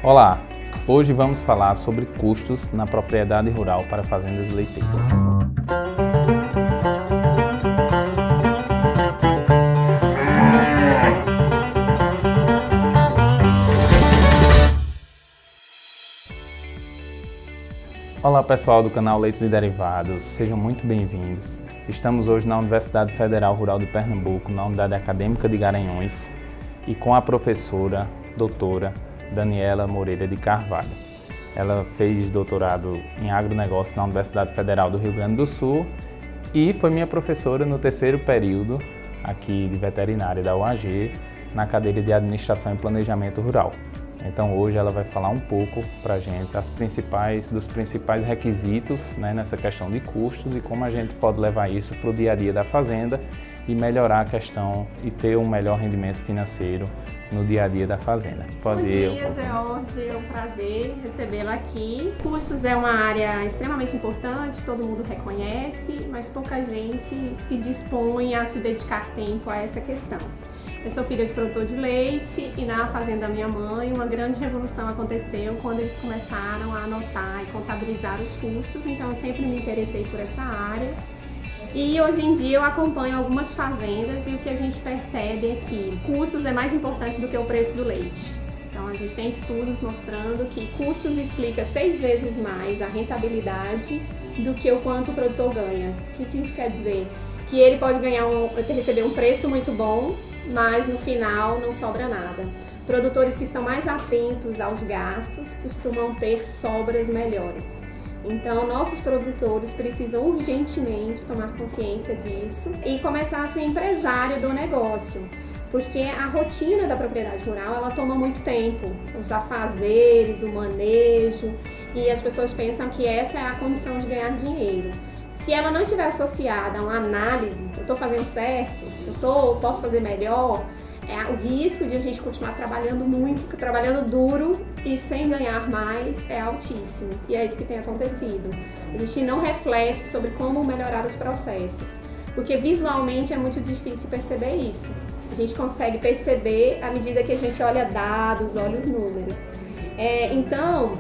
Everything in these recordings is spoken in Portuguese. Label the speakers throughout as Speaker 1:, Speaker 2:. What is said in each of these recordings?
Speaker 1: Olá, hoje vamos falar sobre custos na propriedade rural para fazendas leiteiras. Olá pessoal do canal Leites e Derivados, sejam muito bem-vindos. Estamos hoje na Universidade Federal Rural de Pernambuco, na Unidade Acadêmica de Garanhuns, e com a professora, doutora Daniela Moreira de Carvalho. Ela fez doutorado em agronegócio na Universidade Federal do Rio Grande do Sul e foi minha professora no terceiro período aqui de veterinária da UAG, na cadeira de Administração e Planejamento Rural. Então hoje ela vai falar um pouco para a gente dos principais requisitos, nessa questão de custos e como a gente pode levar isso para o dia a dia da fazenda e melhorar a questão e ter um melhor rendimento financeiro no dia a dia da fazenda.
Speaker 2: Bom dia, George, é um prazer recebê-la aqui. Custos é uma área extremamente importante, todo mundo reconhece, mas pouca gente se dispõe a se dedicar tempo a essa questão. Eu sou filha de produtor de leite e na fazenda da minha mãe uma grande revolução aconteceu quando eles começaram a anotar e contabilizar os custos, então eu sempre me interessei por essa área. E hoje em dia eu acompanho algumas fazendas e o que a gente percebe é que custos é mais importante do que o preço do leite. Então a gente tem estudos mostrando que custos explica 6 vezes mais a rentabilidade do que o quanto o produtor ganha. O que isso quer dizer? Que ele pode receber um preço muito bom, mas no final não sobra nada. Produtores que estão mais atentos aos gastos costumam ter sobras melhores. Então, nossos produtores precisam urgentemente tomar consciência disso e começar a ser empresário do negócio, porque a rotina da propriedade rural ela toma muito tempo, os afazeres, o manejo, e as pessoas pensam que essa é a condição de ganhar dinheiro. Se ela não estiver associada a uma análise, eu estou fazendo certo, posso fazer melhor, o risco de a gente continuar trabalhando muito, trabalhando duro e sem ganhar mais é altíssimo. E é isso que tem acontecido. A gente não reflete sobre como melhorar os processos, porque visualmente é muito difícil perceber isso. A gente consegue perceber à medida que a gente olha dados, olha os números. Então,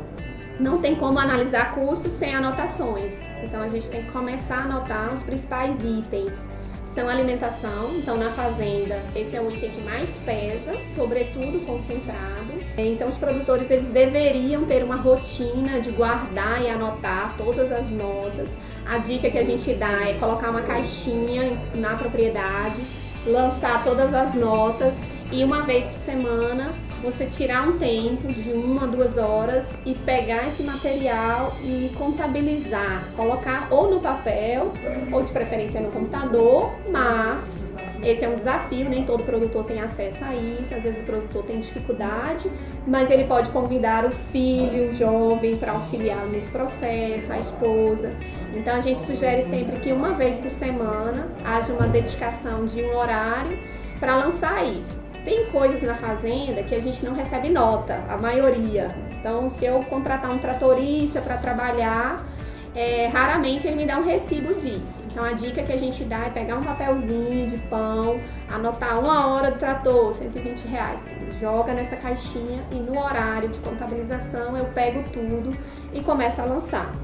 Speaker 2: não tem como analisar custos sem anotações. Então a gente tem que começar a anotar os principais itens. São alimentação, então na fazenda esse é o item que mais pesa, sobretudo concentrado. Então os produtores eles deveriam ter uma rotina de guardar e anotar todas as notas. A dica que a gente dá é colocar uma caixinha na propriedade, lançar todas as notas e uma vez por semana você tirar um tempo de 1 a 2 horas e pegar esse material e contabilizar, colocar ou no papel ou de preferência no computador, mas esse é um desafio, nem todo produtor tem acesso a isso, às vezes o produtor tem dificuldade, mas ele pode convidar o filho jovem para auxiliar nesse processo, a esposa. Então a gente sugere sempre que uma vez por semana haja uma dedicação de um horário para lançar isso. Tem coisas na fazenda que a gente não recebe nota, a maioria. Então, se eu contratar um tratorista para trabalhar, raramente ele me dá um recibo disso. Então, a dica que a gente dá é pegar um papelzinho de pão, anotar 1 hora do trator, R$120. Joga nessa caixinha e no horário de contabilização eu pego tudo e começo a lançar.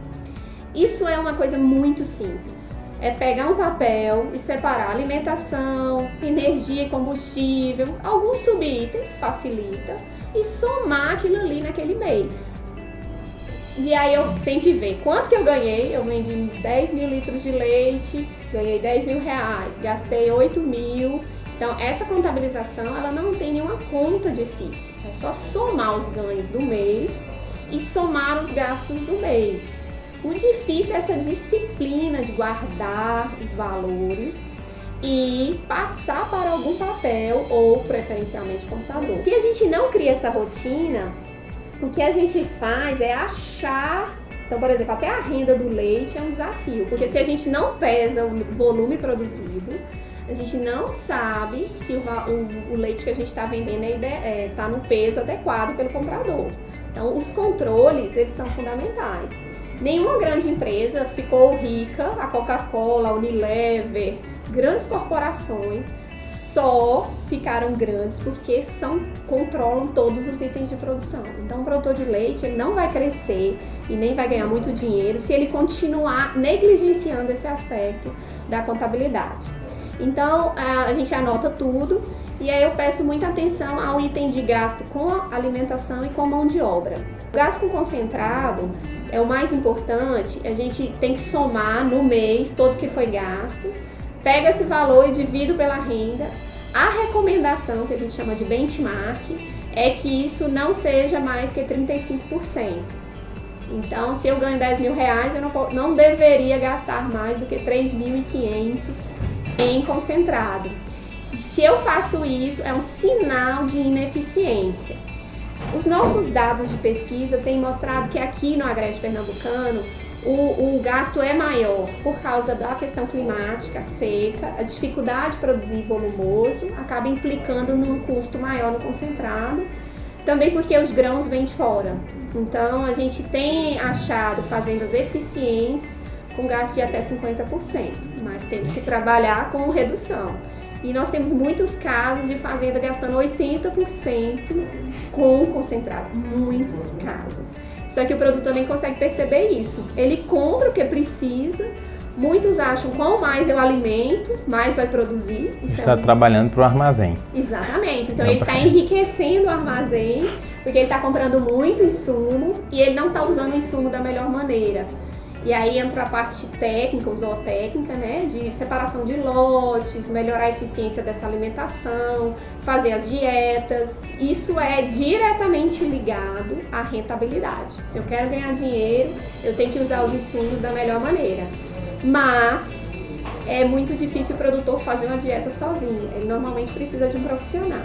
Speaker 2: Isso é uma coisa muito simples. É pegar um papel e separar alimentação, energia e combustível, alguns subitens, facilita, e somar aquilo ali naquele mês. E aí eu tenho que ver quanto que eu ganhei. Eu vendi 10 mil litros de leite, ganhei R$10.000, gastei 8 mil. Então essa contabilização ela não tem nenhuma conta difícil, é só somar os ganhos do mês e somar os gastos do mês. O difícil é essa disciplina de guardar os valores e passar para algum papel ou preferencialmente computador. Se a gente não cria essa rotina, o que a gente faz é achar. Então, por exemplo, até a renda do leite é um desafio, porque se a gente não pesa o volume produzido, a gente não sabe se o leite que a gente está vendendo está no peso adequado pelo comprador. Então, os controles eles são fundamentais. Nenhuma grande empresa ficou rica, a Coca-Cola, a Unilever, grandes corporações, só ficaram grandes porque controlam todos os itens de produção. Então, o produtor de leite ele não vai crescer e nem vai ganhar muito dinheiro se ele continuar negligenciando esse aspecto da contabilidade. Então, a gente anota tudo e aí eu peço muita atenção ao item de gasto com alimentação e com mão de obra. O gasto com concentrado é o mais importante, a gente tem que somar no mês todo que foi gasto, pega esse valor e divido pela renda. A recomendação, que a gente chama de benchmark, é que isso não seja mais que 35%. Então, se eu ganho 10 mil reais, eu não deveria gastar mais do que 3.500 em concentrado. E se eu faço isso, é um sinal de ineficiência. Os nossos dados de pesquisa têm mostrado que aqui no Agreste Pernambucano, o gasto é maior por causa da questão climática, seca, a dificuldade de produzir volumoso, acaba implicando num custo maior no concentrado, também porque os grãos vêm de fora. Então, a gente tem achado fazendas eficientes com gasto de até 50%, mas temos que trabalhar com redução. E nós temos muitos casos de fazenda gastando 80% com concentrado, muitos casos. Só que o produtor nem consegue perceber isso. Ele compra o que precisa, muitos acham que quanto mais eu alimento, mais vai produzir.
Speaker 1: Está trabalhando para o armazém.
Speaker 2: Exatamente. Então ele está enriquecendo o armazém, porque ele está comprando muito insumo e ele não está usando o insumo da melhor maneira. E aí entra a parte técnica, zootécnica, né, de separação de lotes, melhorar a eficiência dessa alimentação, fazer as dietas. Isso é diretamente ligado à rentabilidade. Se eu quero ganhar dinheiro, eu tenho que usar os insumos da melhor maneira. Mas é muito difícil o produtor fazer uma dieta sozinho. Ele normalmente precisa de um profissional.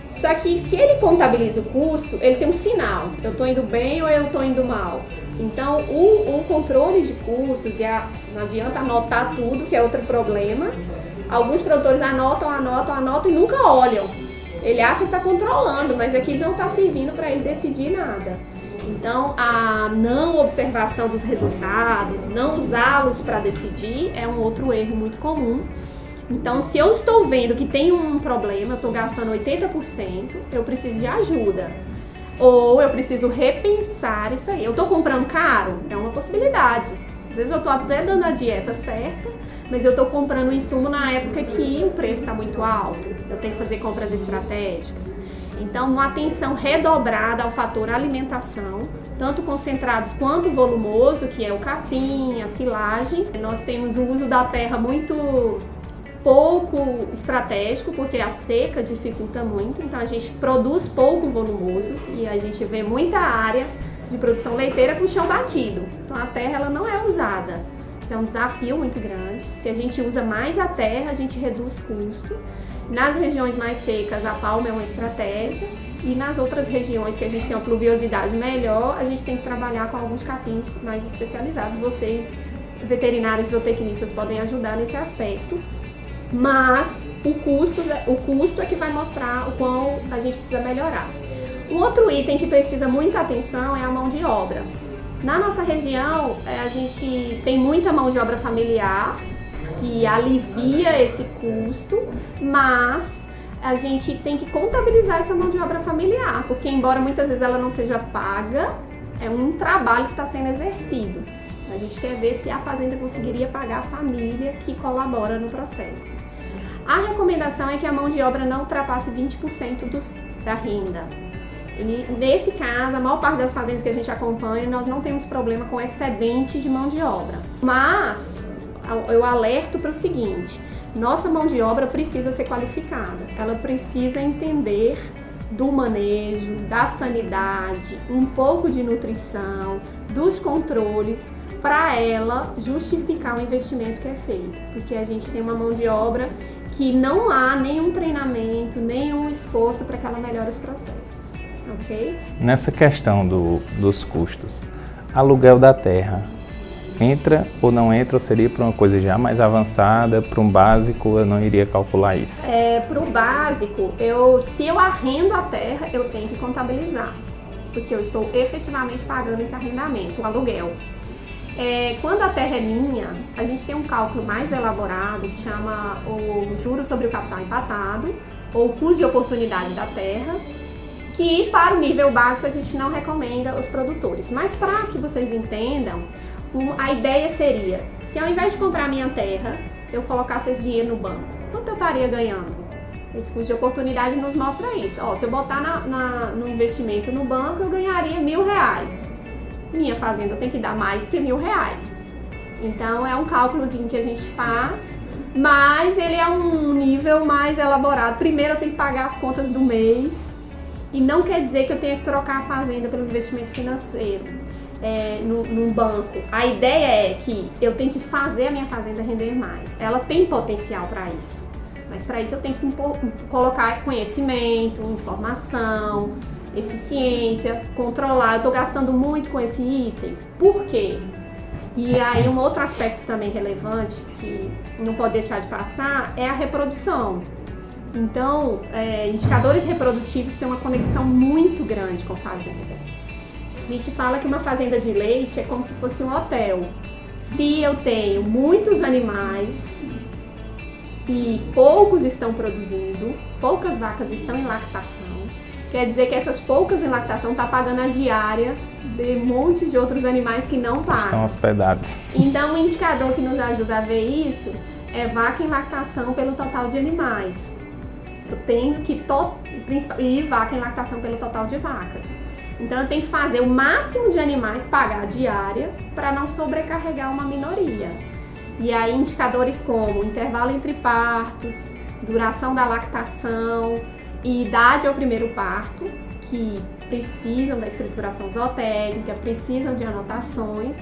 Speaker 2: Só que se ele contabiliza o custo, ele tem um sinal. Eu estou indo bem ou eu estou indo mal? Então, o controle de custos, não adianta anotar tudo, que é outro problema. Alguns produtores anotam e nunca olham. Ele acha que está controlando, mas aquilo não está servindo para ele decidir nada. Então, a não observação dos resultados, não usá-los para decidir, é um outro erro muito comum. Então, se eu estou vendo que tem um problema, eu estou gastando 80%, eu preciso de ajuda. Ou eu preciso repensar isso aí. Eu estou comprando caro? É uma possibilidade. Às vezes eu estou até dando a dieta certa, mas eu estou comprando o insumo na época que o preço está muito alto. Eu tenho que fazer compras estratégicas. Então, uma atenção redobrada ao fator alimentação, tanto concentrados quanto volumoso, que é o capim, a silagem. Nós temos o uso da terra muito pouco estratégico, porque a seca dificulta muito, então a gente produz pouco volumoso e a gente vê muita área de produção leiteira com chão batido. Então a terra ela não é usada. Isso é um desafio muito grande. Se a gente usa mais a terra, a gente reduz custo. Nas regiões mais secas, a palma é uma estratégia e nas outras regiões que a gente tem uma pluviosidade melhor, a gente tem que trabalhar com alguns capins mais especializados. Vocês, veterinários e zootecnistas, podem ajudar nesse aspecto. Mas o custo é que vai mostrar o quão a gente precisa melhorar. Um outro item que precisa muita atenção é a mão de obra. Na nossa região, a gente tem muita mão de obra familiar, que alivia esse custo, mas a gente tem que contabilizar essa mão de obra familiar, porque embora muitas vezes ela não seja paga, é um trabalho que está sendo exercido. A gente quer ver se a fazenda conseguiria pagar a família que colabora no processo. A recomendação é que a mão de obra não ultrapasse 20% da renda. E nesse caso, a maior parte das fazendas que a gente acompanha, nós não temos problema com excedente de mão de obra. Mas eu alerto para o seguinte: nossa mão de obra precisa ser qualificada. Ela precisa entender do manejo, da sanidade, um pouco de nutrição, dos controles, para ela justificar o investimento que é feito. Porque a gente tem uma mão de obra que não há nenhum treinamento, nenhum esforço para que ela melhore os processos, ok?
Speaker 1: Nessa questão dos custos, aluguel da terra, entra ou não entra, ou seria para uma coisa já mais avançada, para um básico, eu não iria calcular isso?
Speaker 2: Para o básico, se eu arrendo a terra, eu tenho que contabilizar, porque eu estou efetivamente pagando esse arrendamento, o aluguel. Quando a terra é minha, a gente tem um cálculo mais elaborado que chama o juros sobre o capital empatado, ou o custo de oportunidade da terra, que para o nível básico a gente não recomenda aos produtores. Mas para que vocês entendam, a ideia seria, se ao invés de comprar minha terra, eu colocasse esse dinheiro no banco, quanto eu estaria ganhando? Esse custo de oportunidade nos mostra isso. Se eu botar no investimento no banco, eu ganharia R$1.000. Minha fazenda tem que dar mais que R$1.000. Então é um cálculozinho que a gente faz, mas ele é um nível mais elaborado. Primeiro eu tenho que pagar as contas do mês, e não quer dizer que eu tenha que trocar a fazenda pelo investimento financeiro num banco. A ideia é que eu tenho que fazer a minha fazenda render mais. Ela tem potencial para isso, mas para isso eu tenho que colocar conhecimento, informação, eficiência, controlar. Eu estou gastando muito com esse item. Por quê? E aí um outro aspecto também relevante que não pode deixar de passar é a reprodução. Então, indicadores reprodutivos têm uma conexão muito grande com a fazenda. A gente fala que uma fazenda de leite é como se fosse um hotel. Se eu tenho muitos animais e poucos estão produzindo, poucas vacas estão em lactação, quer dizer que essas poucas em lactação estão pagando a diária de um monte de outros animais que não pagam.
Speaker 1: Estão hospedados.
Speaker 2: Então, um indicador que nos ajuda a ver isso é vaca em lactação pelo total de animais. Eu tenho que e vaca em lactação pelo total de vacas. Então eu tenho que fazer o máximo de animais pagar a diária para não sobrecarregar uma minoria. E aí indicadores como intervalo entre partos, duração da lactação e idade ao primeiro parto, que precisam da escrituração zootécnica, precisam de anotações,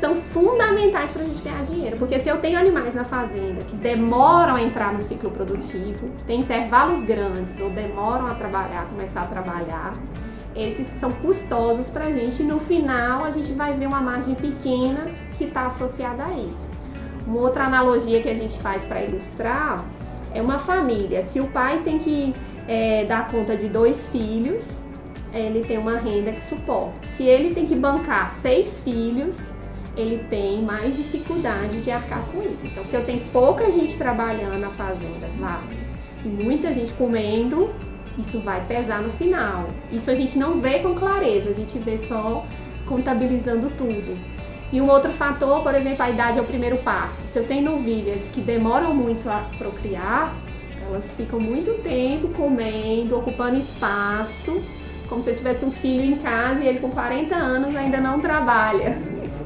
Speaker 2: são fundamentais para a gente ganhar dinheiro, porque se eu tenho animais na fazenda que demoram a entrar no ciclo produtivo, tem intervalos grandes ou demoram a trabalhar, começar a trabalhar, esses são custosos para a gente e no final a gente vai ver uma margem pequena que está associada a isso. Uma outra analogia que a gente faz para ilustrar é uma família. Se o pai tem que dar conta de 2 filhos, ele tem uma renda que suporta. Se ele tem que bancar 6 filhos, ele tem mais dificuldade de arcar com isso. Então, se eu tenho pouca gente trabalhando na fazenda, vacas, e muita gente comendo, isso vai pesar no final. Isso a gente não vê com clareza, a gente vê só contabilizando tudo. E um outro fator, por exemplo, a idade ao primeiro parto. Se eu tenho novilhas que demoram muito a procriar, elas ficam muito tempo comendo, ocupando espaço, como se eu tivesse um filho em casa e ele com 40 anos ainda não trabalha.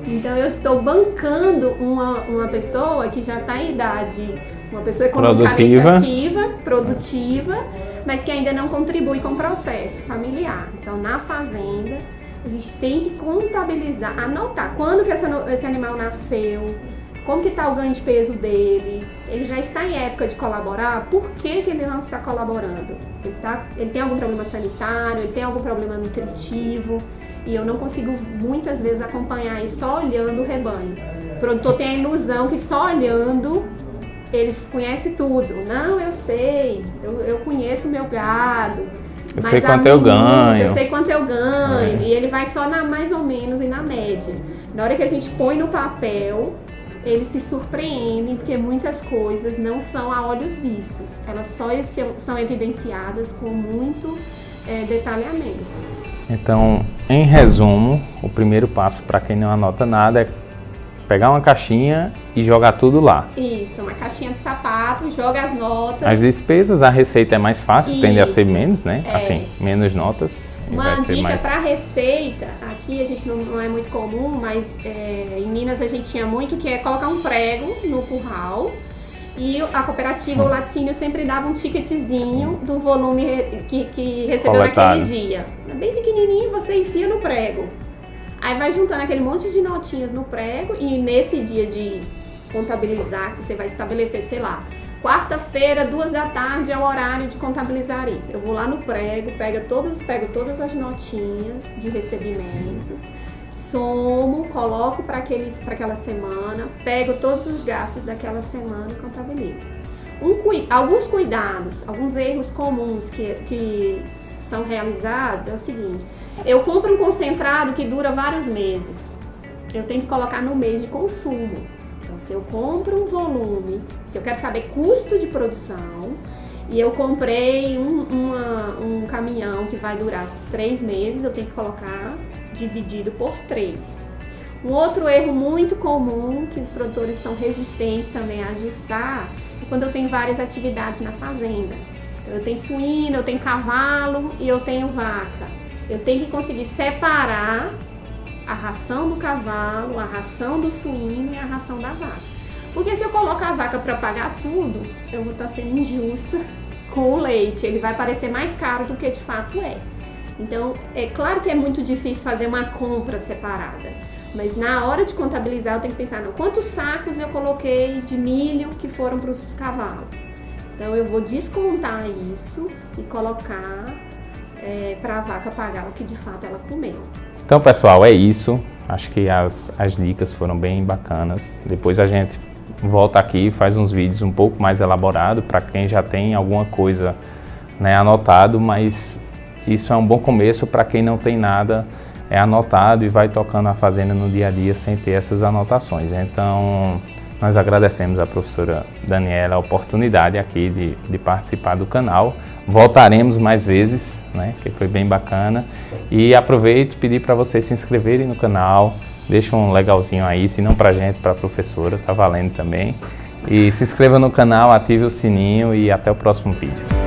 Speaker 2: Então eu estou bancando uma pessoa que já está em idade, uma pessoa economicamente ativa, produtiva, mas que ainda não contribui com o processo familiar. Então na fazenda a gente tem que contabilizar, anotar quando que esse animal nasceu, como que está o ganho de peso dele, ele já está em época de colaborar, por que ele não está colaborando? Ele tem algum problema sanitário, ele tem algum problema nutritivo, e eu não consigo muitas vezes acompanhar isso só olhando o rebanho. O produtor tem a ilusão que só olhando eles conhecem tudo. Não, eu sei, eu conheço o meu gado.
Speaker 1: Eu sei quanto eu ganho.
Speaker 2: Eu sei quanto eu ganho. E ele vai só mais ou menos e na média. Na hora que a gente põe no papel, eles se surpreendem, porque muitas coisas não são a olhos vistos. Elas só são evidenciadas com muito detalhamento.
Speaker 1: Então, em resumo, o primeiro passo para quem não anota nada é pegar uma caixinha e jogar tudo lá.
Speaker 2: Isso, uma caixinha de sapato, joga as notas.
Speaker 1: As despesas, a receita é mais fácil, tende a ser menos, né? Assim, menos notas.
Speaker 2: Uma dica para receita, aqui a gente não é muito comum, mas em Minas a gente tinha muito, que é colocar um prego no curral. E a cooperativa, o laticínio, sempre dava um ticketzinho do volume que recebeu naquele dia. Bem pequenininho, você enfia no prego. Aí vai juntando aquele monte de notinhas no prego e nesse dia de contabilizar, que você vai estabelecer, sei lá, quarta-feira, 14h é o horário de contabilizar isso. Eu vou lá no prego, pego todas as notinhas de recebimentos, somo, coloco para aquela semana, pego todos os gastos daquela semana e contabilizo. Alguns cuidados, alguns erros comuns que são realizados é o seguinte: eu compro um concentrado que dura vários meses. eu tenho que colocar no mês de consumo. Então, se eu compro um volume, se eu quero saber custo de produção, e eu comprei um caminhão que vai durar esses 3 meses, eu tenho que colocar dividido por 3. Um outro erro muito comum, que os produtores são resistentes também a ajustar, é quando eu tenho várias atividades na fazenda. Eu tenho suíno, eu tenho cavalo e eu tenho vaca. Eu tenho que conseguir separar a ração do cavalo, a ração do suíno e a ração da vaca. Porque se eu coloco a vaca para pagar tudo, eu vou estar sendo injusta com o leite. Ele vai parecer mais caro do que de fato é. Então, é claro que é muito difícil fazer uma compra separada. Mas na hora de contabilizar, eu tenho que pensar, quantos sacos eu coloquei de milho que foram para os cavalos. Então, eu vou descontar isso e colocar para a vaca pagar o que de fato ela comeu.
Speaker 1: Então, pessoal, é isso. Acho que as dicas foram bem bacanas. Depois a gente volta aqui e faz uns vídeos um pouco mais elaborados para quem já tem alguma coisa, né, anotado, mas isso é um bom começo para quem não tem nada anotado e vai tocando a fazenda no dia a dia sem ter essas anotações. Então, nós agradecemos à professora Daniela a oportunidade aqui de participar do canal. Voltaremos mais vezes, né, que foi bem bacana. E aproveito e pedir para vocês se inscreverem no canal, deixa um legalzinho aí, se não para a gente, para a professora, tá valendo também. E se inscreva no canal, ative o sininho e até o próximo vídeo.